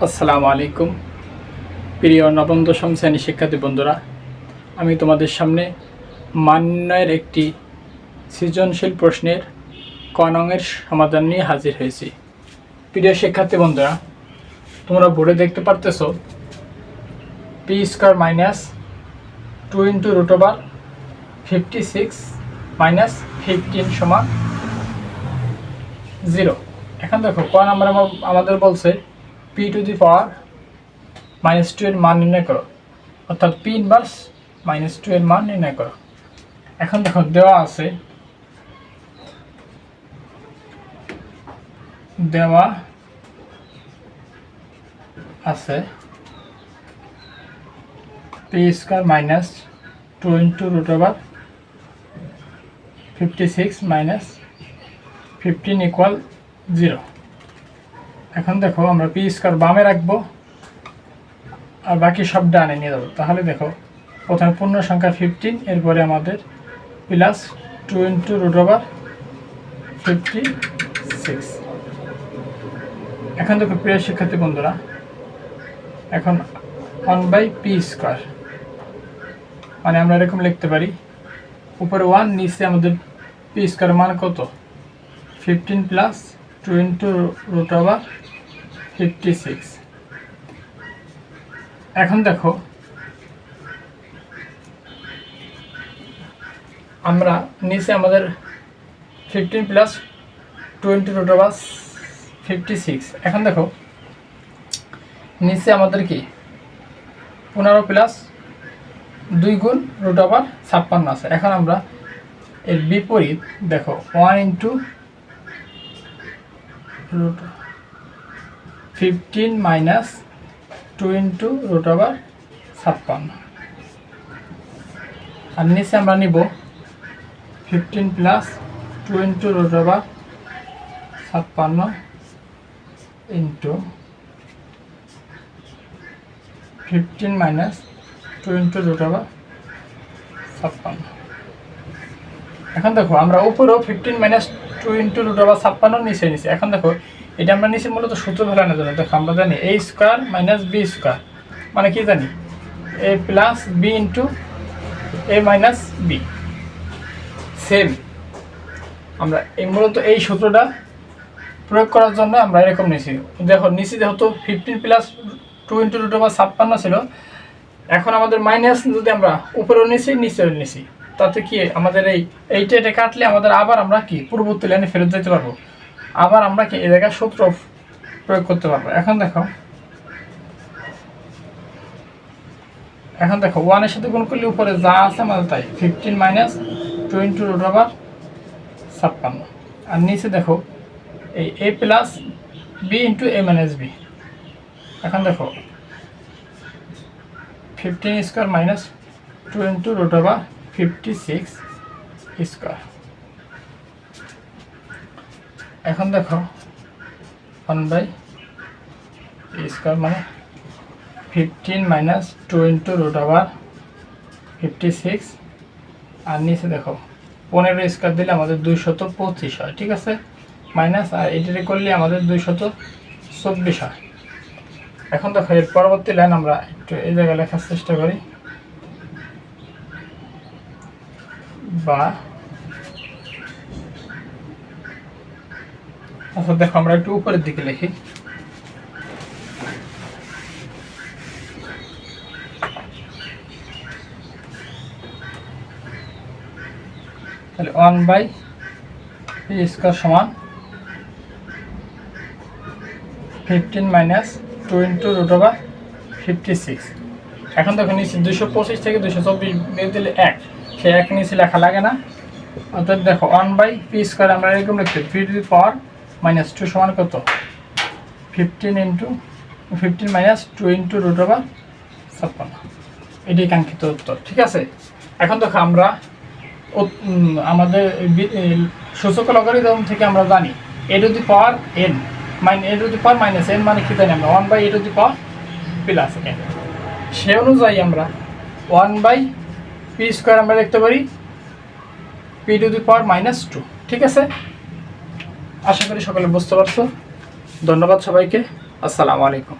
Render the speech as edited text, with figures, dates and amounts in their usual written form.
আসসালামু আলাইকুম প্রিয় নবম দশম শ্রেণী শিক্ষার্থী বন্ধুরা, আমি তোমাদের সামনে মান নির্ণয়ের একটি সৃজনশীল প্রশ্নের ক নংয়ের সমাধান নিয়ে হাজির হয়েছি। প্রিয় শিক্ষার্থী বন্ধুরা, তোমরা বোর্ডে দেখতে পারতেছ পি স্কোয়ার মাইনাস 2 × √56 মাইনাস 15 সমান 0। এখন দেখো ক নাম্বার আমাদের বলছে p⁻−2 এর মান নির্ণয় করো, অর্থাৎ p ইনভার্স -2 এর মান নির্ণয় করো। এখন দেখো দেওয়া আছে p স্কয়ার -2 × √56 - 15 = 0। এখন দেখো আমরা পি স্কয়ার বামে রাখবো আর বাকি সব ডানে নিয়ে যাবো। তাহলে দেখো প্রথমে পূর্ণ সংখ্যা 15, এরপরে আমাদের প্লাস 2 × √56। এখন দেখো প্রিয় শিক্ষার্থী বন্ধুরা, এখন 1/p², মানে আমরা এরকম লিখতে পারি উপরে 1, নিচে আমাদের পি স্কয়ার মান কত 15 প্লাস 2 × √56। এখন দেখো আমরা নিচে আমাদের 15 প্লাস 2 × √56। এখন দেখো নিচে আমাদের কি 15 প্লাস 2 × √56 আছে। এখন আমরা এর বিপরীত দেখো 1 × √15 - 2 × √56, আর নিচে আমরা নিব 15 প্লাস 2 × √56 ইন্টু 15 - 2 × √56। এখন দেখো আমরা উপরেও 15 - 2 × √56 নিচে। এখন দেখো এটা আমরা নিচে মূলত সূত্র ফেলানোর জন্য। দেখো আমরা জানি a² - b² মানে কি জানি a plus b into a minus b। Same আমরা এই মূলত এই সূত্রটা প্রয়োগ করার জন্য আমরা এরকম নিয়েছি। দেখো নিচে যেহেতু 15 প্লাস 2 × √56 ছিল, এখন আমাদের মাইনাস যদি আমরা উপরেও নিচেও নিছি, তাতে কি আমাদের এইটা কাটলে আমাদের আবার আমরা কি পূর্ববর্তী লাইনে ফেরত যেতে পারবো, আবার আমরা কি এই জায়গায় সূত্র প্রয়োগ করতে পারবো। এখন দেখো 1 এর সাথে গুণ করলে উপরে যা আছে আমাদের তাই 15 - 2 × √56, আর নিচে দেখো এই a plus b into a minus b। এখন দেখো 15² - 2 × √56²। এখন দেখো 1/p² মানে 15 - 2 × √56, আর নিচে দেখো 15² দিলে আমাদের 225 হয়, ঠিক আছে, মাইনাস, আর এটারে করলে আমাদের 224 হয়। এখন দেখো এর পরবর্তী লাইন আমরা একটু এই জায়গায় লেখার চেষ্টা করি, বা আচ্ছা দেখো আমরা একটু উপরের দিকে লিখি। তাহলে 1/p² সমান 15 - 2 × √56। এখন দেখো নিচে 225 থেকে 224 বের দিলে 1, সেই 1 নিচে লেখা লাগে না, অর্থাৎ দেখো 1/p² আমরা এরকম লিখতে p⁻² সমান কত 15 - 2 × √56। এটাই কাঙ্ক্ষিত উত্তর, ঠিক আছে। এখন দেখো আমরা আমাদের সূচক লগারিদম থেকে আমরা জানি a⁻n - a⁻n মানে কি জানি আমরা 1/a⁻n + n। সে অনুযায়ী আমরা 1/p² আমরা লিখতে পারি p⁻², ঠিক আছে। আশা করি সকলে বুঝতে পারছো। ধন্যবাদ সবাইকে। আসসালামু আলাইকুম।